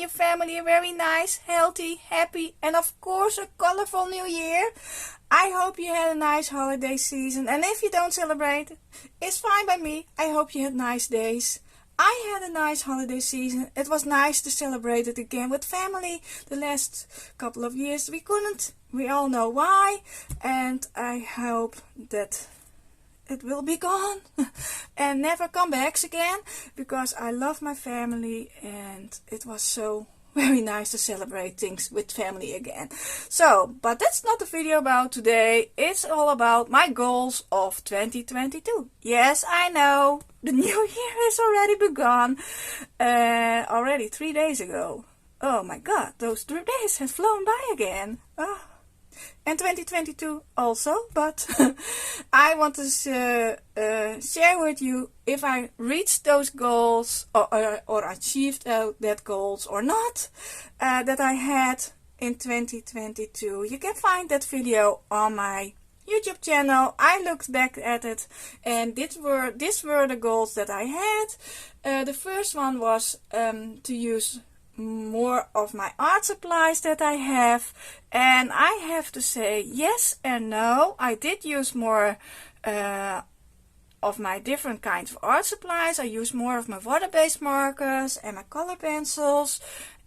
your family a very nice, healthy, happy, and of course a colorful new year. I hope you had a nice holiday season, and if you don't celebrate, it's fine by me. I hope you had nice days. I had a nice holiday season. It was nice to celebrate it again with family. The last couple of years we couldn't. We all know why, and I hope that it will be gone and never come back again, because I love my family and it was so very nice to celebrate things with family again. So, but that's not the video about today. It's all about my goals of 2022. Yes, I know, the new year is already begun, already 3 days ago. Oh my god, those 3 days have flown by again. Oh. And 2022 also, but I want to share with you if I reached those goals or achieved that goals or not that I had in 2022. You can find that video on my YouTube channel. I looked back at it, and these were the goals that I had. The first one was to use more of my art supplies that I have, and I have to say yes and no. I did use more of my different kinds of art supplies. I use more of my water-based markers and my color pencils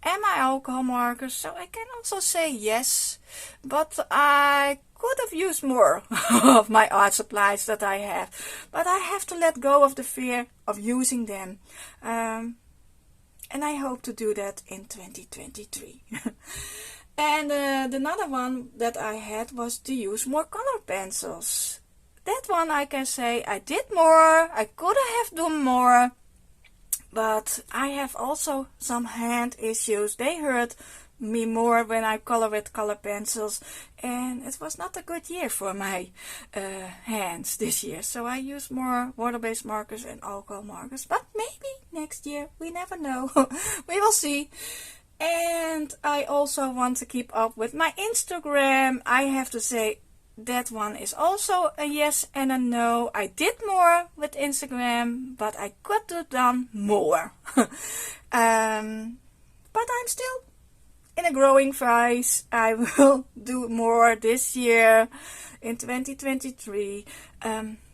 and my alcohol markers, so I can also say yes, but I could have used more of my art supplies that I have, but I have to let go of the fear of using them. And I hope to do that in 2023. And another one that I had was to use more color pencils. That one I can say I did more. I could have done more. But I have also some hand issues. They hurt me more when I color with color pencils. And it was not a good year for my hands this year. So I use more water-based markers and alcohol markers. But maybe next year, we never know. We will see. And I also want to keep up with my Instagram. I have to say that one is also a yes and a no. I did more with Instagram, but I could have done more. But I'm still in a growing phase. I will do more this year in 2023.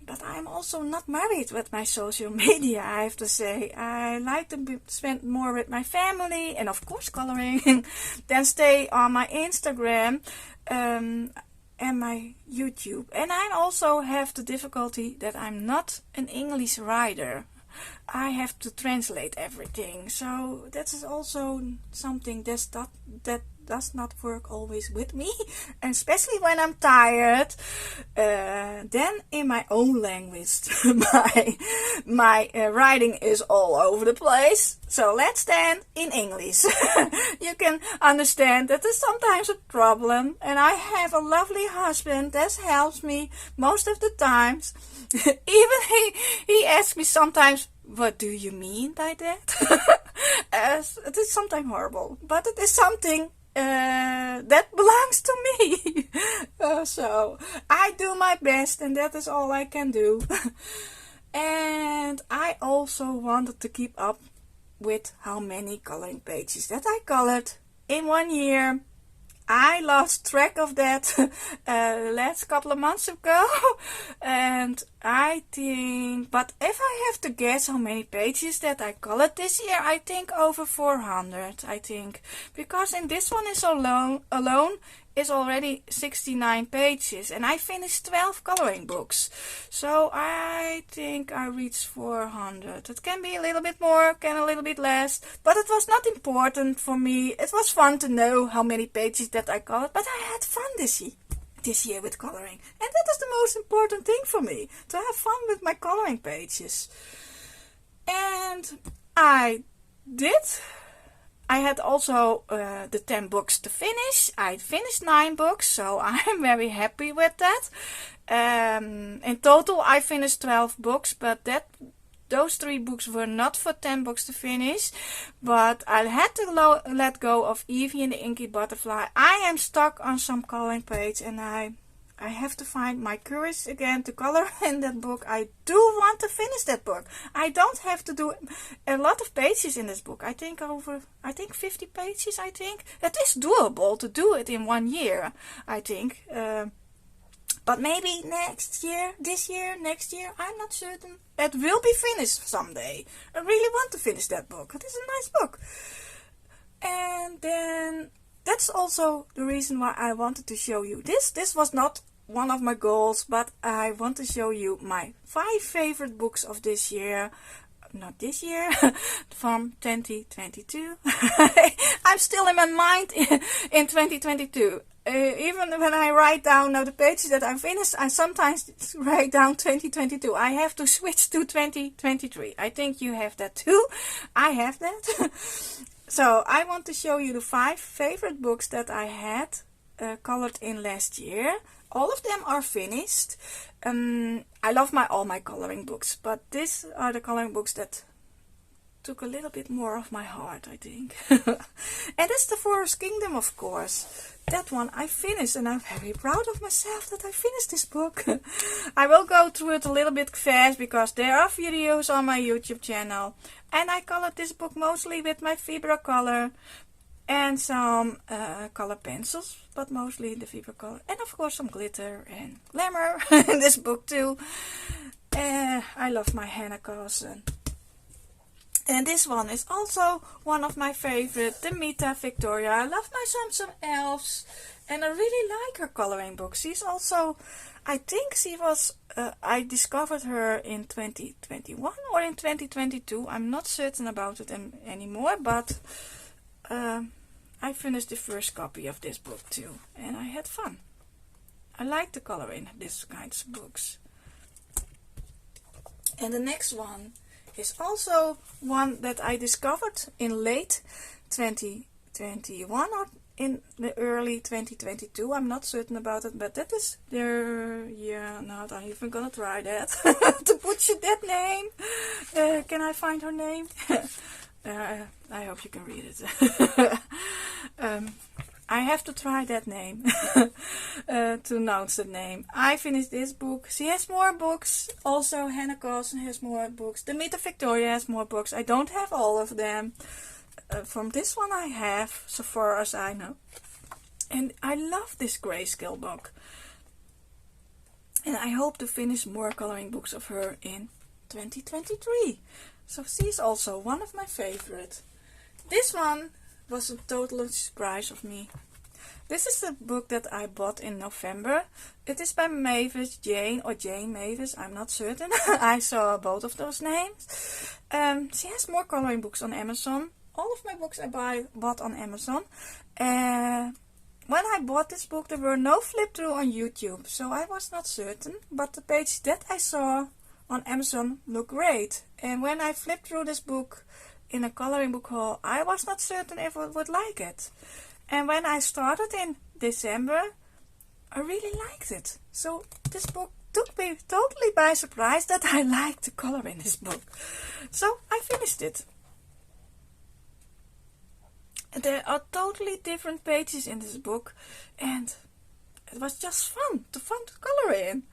But I'm also not married with my social media, I have to say. I like to spend more with my family and of course coloring than stay on my Instagram and my YouTube. And I also have the difficulty that I'm not an English writer. I have to translate everything, so that is also something that does not work always with me, and especially when I'm tired. Then in my own language, my writing is all over the place. So let's stand in English. You can understand that is sometimes a problem, and I have a lovely husband that helps me most of the times. Even he asks me sometimes, what do you mean by that? As it is sometimes horrible, but it is something that belongs to me. So I do my best, and that is all I can do. And I also wanted to keep up with how many coloring pages that I colored in 1 year. I lost track of that last couple of months ago, and I think, but if I have to guess how many pages that I colored this year, I think over 400, I think, because in this one is alone is already 69 pages, and I finished 12 coloring books, so I think I reached 400. It can be a little bit more, can a little bit less, but it was not important for me. It was fun to know how many pages that I colored, but I had fun this year with coloring, and that is the most important thing for me, to have fun with my coloring pages. And I did. I had also the 10 books to finish. I finished 9 books, so I'm very happy with that. In total, I finished 12 books, but those 3 books were not for 10 books to finish. But I had to let go of Evie and the Inky Butterfly. I am stuck on some coloring page, and I I have to find my courage again to color in that book. I do want to finish that book. I don't have to do a lot of pages in this book. I think 50 pages, I think. It is doable to do it in 1 year, I think. But maybe next year, this year, next year, I'm not certain. It will be finished someday. I really want to finish that book. It is a nice book. And then that's also the reason why I wanted to show you this. This was not one of my goals, but I want to show you my 5 favorite books of this year. Not this year, from 2022. I'm still in my mind in 2022. Even when I write down now the pages that I finished, I sometimes write down 2022. I have to switch to 2023. I think you have that too. I have that. So I want to show you the 5 favorite books that I had colored in last year. All of them are finished. I love all my coloring books, but these are the coloring books that took a little bit more of my heart, I think. And that's the Forest Kingdom, of course. That one I finished, and I'm very proud of myself that I finished this book. I will go through it a little bit fast because there are videos on my YouTube channel. And I colored this book mostly with my Fibra color and some color pencils, but mostly the Fibra color. And of course some glitter and glamour in this book too. I love my Hannah Carlson. And this one is also one of my favorite, the Mita Victoria. I love my Samsung Elves, and I really like her coloring book. She's also, I think she was, I discovered her in 2021 or in 2022. I'm not certain about it anymore, but I finished the first copy of this book too, and I had fun. I like the color in these kinds of books. And the next one is also one that I discovered in late 2021 or in the early 2022. I'm not certain about it, but that is there. Yeah, not I'm even gonna try that to butcher that name. Can I find her name? I hope you can read it. I have to try that name to announce the name. I finished this book. She has more books. Also, Hannah Carlson has more books. The Mita Victoria has more books. I don't have all of them. From this one I have, so far as I know. And I love this grayscale book. And I hope to finish more coloring books of her in 2023. So she's also one of my favorite. This one was a total surprise of me. This is the book that I bought in November. It is by Mavis Jane or Jane Mavis, I'm not certain. I saw both of those names. She has more coloring books on Amazon. All of my books I bought on Amazon. When I bought this book there were no flip through on YouTube, so I was not certain. But the page that I saw on Amazon looked great. And when I flipped through this book in a coloring book haul, I was not certain if I would like it. And when I started in December, I really liked it. So this book took me totally by surprise that I liked the color in this book. So I finished it. And there are totally different pages in this book, and it was just fun to color in.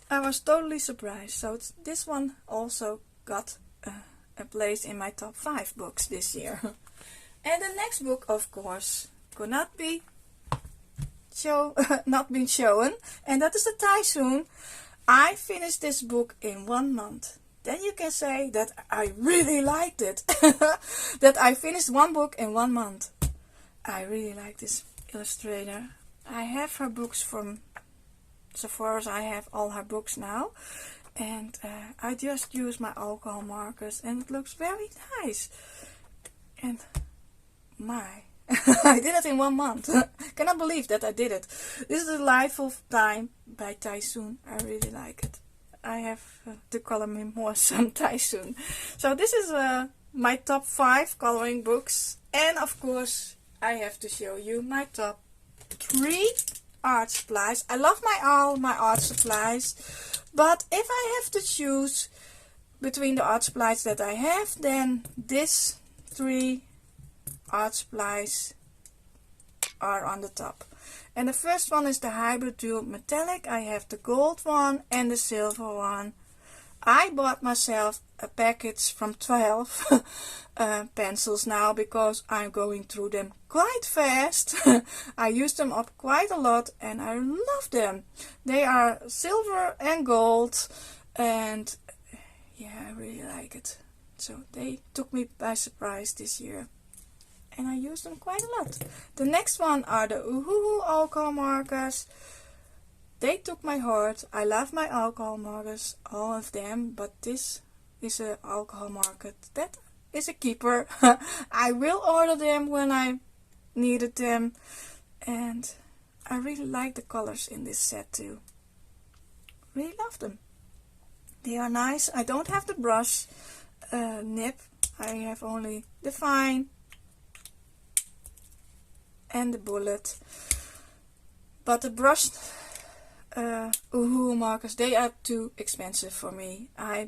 I was totally surprised. So this one also got a place in my top 5 books this year. And the next book, of course, could not be not been shown, and that is the Typhoon. I finished this book in 1 month. Then you can say that I really liked it. That I finished one book in 1 month. I really like this illustrator. I have her books from, so far as I have all her books now. And I just use my alcohol markers and it looks very nice. And my, I did it in 1 month. Cannot believe that I did it. This is a Delightful Time by Typhoon. I really like it. I have to color me more some Typhoon. So this is my top 5 coloring books. And of course I have to show you my top 3 art supplies. I love all my art supplies. But if I have to choose between the art supplies that I have, then these 3 art supplies are on the top. And the first one is the Hybrid Dual Metallic. I have the gold one and the silver one. I bought myself a package from 12 pencils now because I'm going through them quite fast. I use them up quite a lot and I love them. They are silver and gold, and yeah, I really like it. So they took me by surprise this year and I use them quite a lot. The next one are the Uhuhu alcohol markers. They took my heart. I love my alcohol markers, all of them, but this is an alcohol marker that is a keeper. I will order them when I needed them, and I really like the colors in this set too. Really love them. They are nice. I don't have the brush nib. I have only the fine and the bullet. But the brush Uhuhu markers, they are too expensive for me. I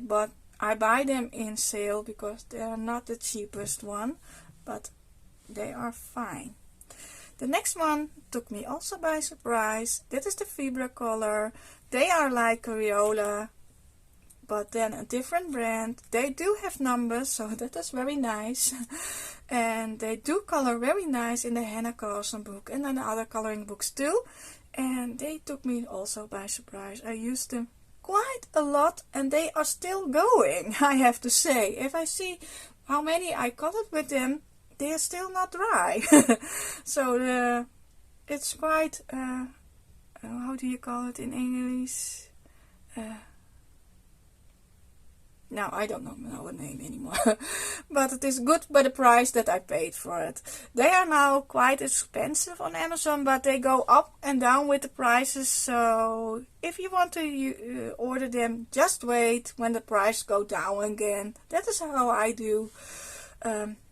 buy them in sale because they are not the cheapest one, but they are fine. The next one took me also by surprise. That is the Vibra color. They are like Crayola, but then a different brand. They do have numbers, so that is very nice. And they do color very nice in the Hannah Carlson book and in the other coloring books too. And they took me also by surprise. I used them quite a lot and they are still going, I have to say. If I see how many I colored with them, they are still not dry. So it's quite, how do you call it in English? Now I don't know a name anymore. But it is good by the price that I paid for it. They are now quite expensive on Amazon, but they go up and down with the prices. So if you want to order them, just wait when the price go down again. That is how I do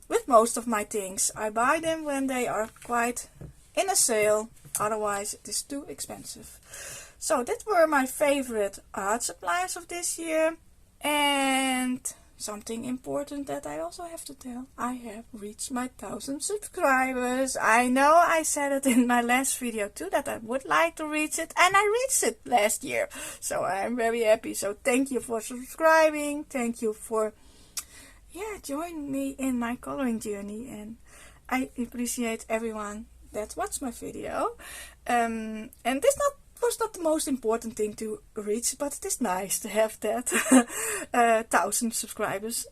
with most of my things. I buy them when they are quite in a sale. Otherwise it is too expensive. So that were my favorite art supplies of this year. And something important that I also have to tell. I have reached my 1,000 subscribers. I know I said it in my last video too, that I would like to reach it. And I reached it last year. So I'm very happy. So thank you for subscribing. Thank you for joining me in my coloring journey. And I appreciate everyone that watched my video. And this was not the most important thing to reach, but it is nice to have that 1,000 subscribers.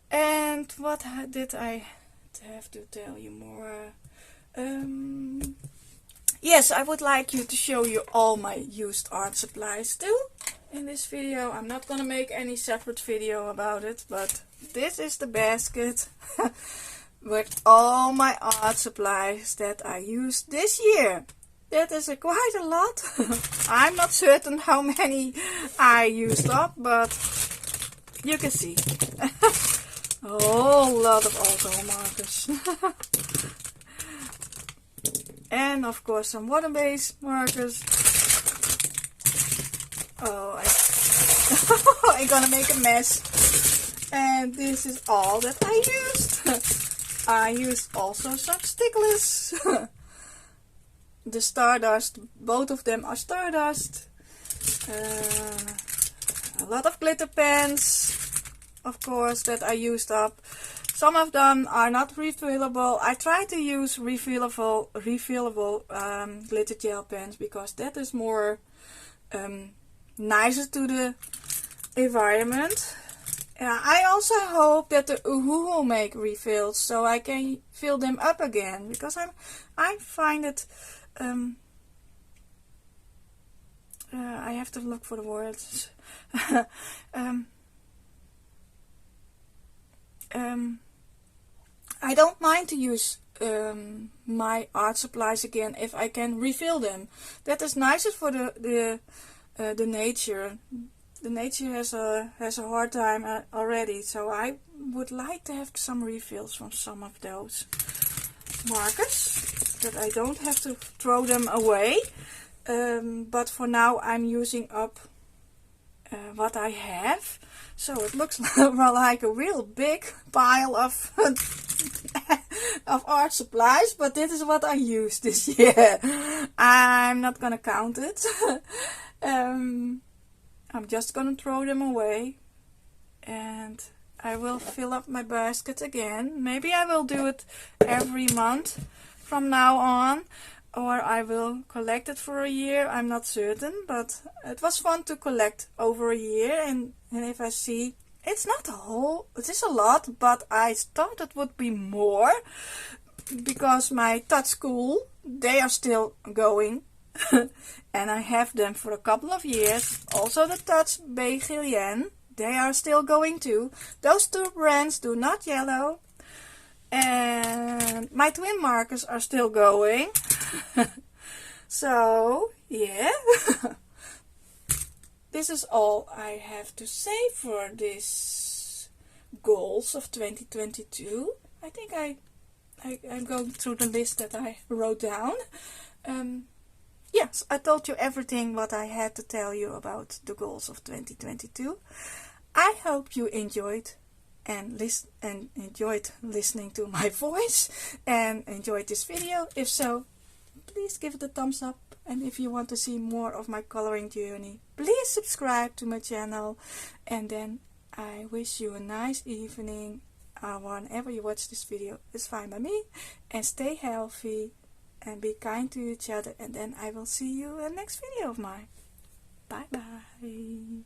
And what did I have to tell you more? Yes, I would like to show you all my used art supplies too in this video. I'm not gonna make any separate video about it, but this is the basket with all my art supplies that I used this year. That is quite a lot. I'm not certain how many I used up, but you can see. A whole lot of alcohol markers. And of course some water-based markers. Oh, I'm gonna make a mess. And this is all that I used. I used also some sticklers. The Stardust, both of them are Stardust. A lot of glitter pens, of course, that I used up. Some of them are not refillable. I try to use refillable glitter gel pens because that is more nicer to the environment. I also hope that the Uhuhu make refills so I can fill them up again, because I find it I have to look for the words. I don't mind to use my art supplies again if I can refill them. That is nicer for the nature. The nature has a hard time already, so I would like to have some refills from some of those markers, that I don't have to throw them away. But for now I'm using up what I have, so it looks like a real big pile of of art supplies, but this is what I used this year. I'm not gonna count it. I'm just gonna throw them away, and I will fill up my basket again. Maybe I will do it every month from now on, or I will collect it for a year. I'm not certain, but it was fun to collect over a year, and if I see it's not a whole, it is a lot, but I thought it would be more because my touch school, they are still going. And I have them for a couple of years. Also the Touch Begilien, they are still going too. Those two brands do not yellow. And my twin markers are still going. So, yeah. This is all I have to say for this goals of 2022. I think I'm going through the list that I wrote down. Yes, I told you everything what I had to tell you about the goals of 2022. I hope you enjoyed and enjoyed listening to my voice and enjoyed this video. If so, please give it a thumbs up. And if you want to see more of my coloring journey, please subscribe to my channel. And then I wish you a nice evening. Whenever you watch this video, it's fine by me. And stay healthy and be kind to each other. And then I will see you in the next video of mine. Bye bye.